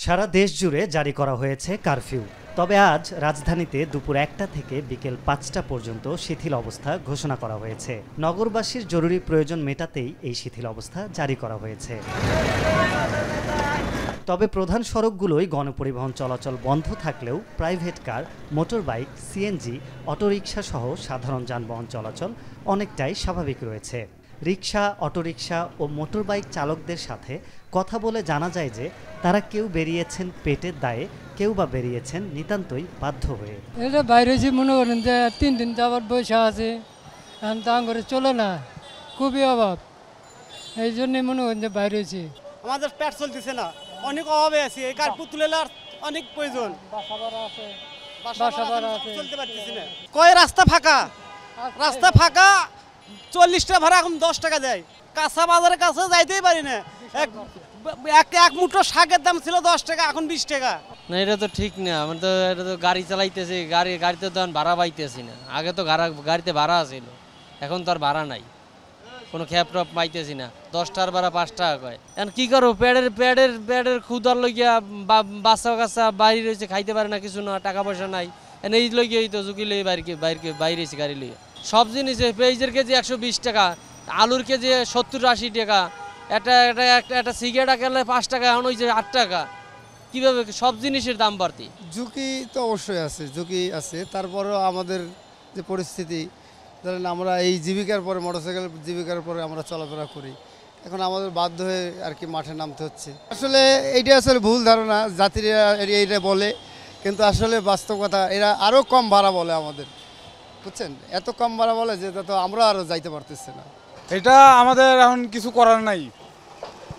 সারা দেশ জুড়ে জারি করা হয়েছে কারফিউ। তবে আজ রাজধানীতে দুপুর ১টা থেকে বিকেল ৫টা পর্যন্ত শিথিল অবস্থা ঘোষণা করা হয়েছে। নগরবাসীর জরুরি প্রয়োজন মেটাতেই এই শিথিল অবস্থা জারি করা হয়েছে। তবে প্রধান সড়কগুলোই গণপরিবহন চলাচল বন্ধ থাকলেও private car, motorbike, CNG, auto rickshaw সহ সাধারণ যানবাহন চলাচল অনেকটাই স্বাভাবিক রয়েছে। রিকশা, অটোরিকশা ও মোটরবাইক চালকদের সাথে কথা বলে জানা যায় যে তারা কেউ বেরিয়েছেন পেটের দায়ে, কেউ বা বেরিয়েছেন নিতান্তই বাধ্য হয়ে। এটা বাইরে যে মনে করেন যে 3 দিন যাবার বৈশা আছে, এখন তা করে চলে না, খুবই অভাব। এই জন্যই মনে করেন যে বাইরে হয়েছে। আমাদের পেট চলতেছে না, অনেক অভাবে আছি। এই কার্পু তুলে অনেক প্রয়োজন, বাসা ভাড়া আছে, চলতে পারতেছি না। কয় রাস্তা ফাঁকা 40 টাকা ভাড়া এখন 10 টাকা দেয়। কাঁচা বাজারের কাছে যাইতেই পারি না। এক মুঠো শাকের দাম ছিল 10 টাকা, এখন 20 টাকা। না, এটা তো ঠিক না। আমরা তো এটা তো গাড়ি চালাইতেছি, গাড়িতে তো ভাড়া পাইতেছি না। আগে তো গাড়িতে ভাড়া ছিল, এখন তো আর ভাড়া নাই, কোনো খ্যাপ টপ পাইতেছি না। 10 টাকার ভাড়া 5 টাকা কয়। এখন কি করবো, পেটের ক্ষুদার লইয়া বাচ্চা কাচ্চা বাইরে রয়েছে, খাইতে পারে না, কিছু না, টাকা পয়সা নাই। এই লইয়াই তো ঝুঁকি লই বাইরে গাড়ি লইয়া। সব জিনিসে পেঁয়াজের কেজি 120 টাকা, আলুর কেজি 70-80 টাকা, একটা সিগারেট খেলে 5 টাকা, এখন হয়েছে 8 টাকা। কিভাবে সব জিনিসের দাম বাড়তি? ঝুঁকি তো অবশ্যই আছে, ঝুঁকি আছে। তারপরেও আমাদের যে পরিস্থিতি, ধরেন আমরা এই জীবিকার পরে, মোটরসাইকেল জীবিকার পরে আমরা চলাফেরা করি, এখন আমাদের বাধ্য হয়ে আর কি মাঠে নামতে হচ্ছে। আসলে এইটা আসলে ভুল ধারণা, যাত্রীরা এইটা বলে, কিন্তু আসলে বাস্তবতা এরা আরও কম ভাড়া বলে আমাদের, বুঝছেন? এত কম ভাড়া বলে যে তো আমরা আরও যাইতে পারতেছি না। এটা আমাদের এখন কিছু করার নাই।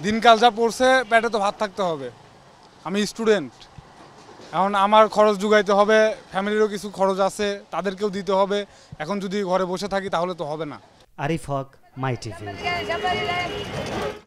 দিনকাল যা পড়ছে, পেটে তো ভাত থাকতে হবে। আমি স্টুডেন্ট, এখন আমার খরচ জোগাইতে হবে, ফ্যামিলিরও কিছু খরচ আছে, তাদেরকেও দিতে হবে। এখন যদি ঘরে বসে থাকি তাহলে তো হবে না। আরিফ হক, মাই টিভি।